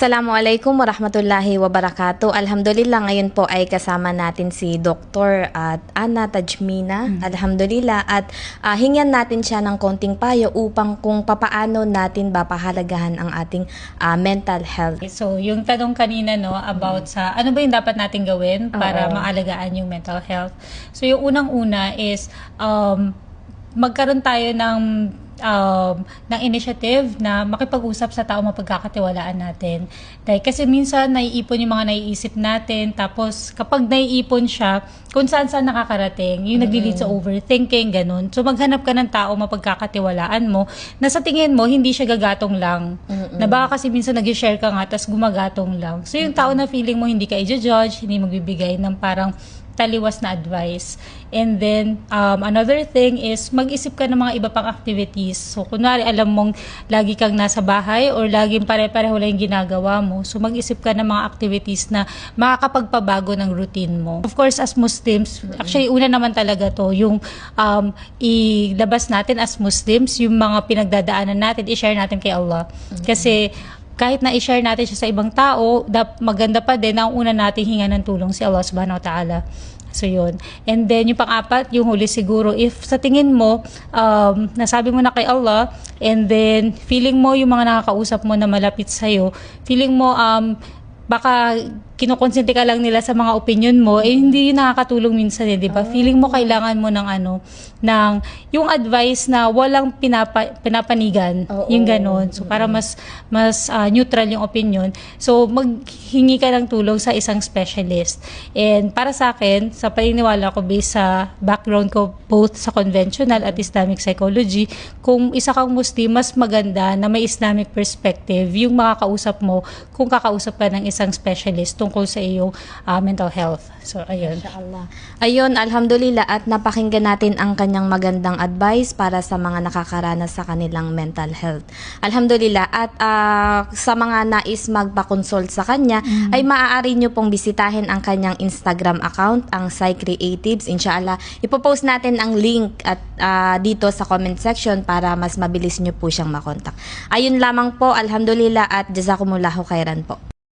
Assalamualaikum warahmatullahi wabarakatuh. Alhamdulillah, ngayon po ay kasama natin si Dr. at Ana Tajmina. Alhamdulillah, at hingyan natin siya ng konting payo upang kung papaano natin ba pahalagahan ang ating mental health. So, yung tanong kanina about sa ano ba yung dapat natin gawin para maalagaan yung mental health. So, yung unang-una is magkaroon tayo ng initiative na makipag-usap sa tao mapagkakatiwalaan natin. Like, kasi minsan naiipon yung mga naiisip natin, tapos kapag naiipon siya, kung saan-saan nakakarating, yung nag-lead sa overthinking, ganun. So maghanap ka ng tao mapagkakatiwalaan mo, na sa tingin mo, hindi siya gagatong lang. Na baka kasi minsan nag-share ka nga, tapos gumagatong lang. So yung tao na feeling mo hindi ka i-judge, hindi magbibigay ng parang taliwas na advice. And then, another thing is, mag-isip ka ng mga iba pang activities. So, kunwari, alam mong lagi kang nasa bahay or laging pare-pareho lang yung ginagawa mo. So, mag-isip ka ng mga activities na makakapagpabago ng routine mo. Of course, as Muslims, actually, una naman talaga to, yung ilabas natin as Muslims, yung mga pinagdadaanan natin, i-share natin kay Allah. Kasi, kahit na i-share natin siya sa ibang tao, maganda pa din na ang una nating hinga ng tulong si Allah subhanahu wa ta'ala. So yun. And then yung pang-apat, yung huli siguro, if sa tingin mo, nasabi mo na kay Allah, and then feeling mo yung mga nakakausap mo na malapit sa'yo, feeling mo baka kinukonsente ka lang nila sa mga opinion mo, hindi yun nakakatulong minsan di ba? Feeling mo kailangan mo ng yung advice na walang pinapanigan, yung ganon. So para mas neutral yung opinion. So maghingi ka ng tulong sa isang specialist. And para sa akin, sa paniniwala ko based sa background ko both sa conventional at Islamic psychology, kung isa kang Muslim, mas maganda na may Islamic perspective yung makakausap mo kung kakausap ka ng isang specialist tungkol sa iyong mental health. So, ayun. Inshallah. Ayun, alhamdulillah, at napakinggan natin ang kanyang magandang advice para sa mga nakakaranas sa kanilang mental health. Alhamdulillah, at sa mga nais magpa-consult sa kanya, ay maaari nyo pong bisitahin ang kanyang Instagram account, ang Psy Creatives. Inshallah, ipopost natin ang link at dito sa comment section para mas mabilis nyo po siyang makontak. Ayun lamang po, alhamdulillah, at jazakumullahu khairan po.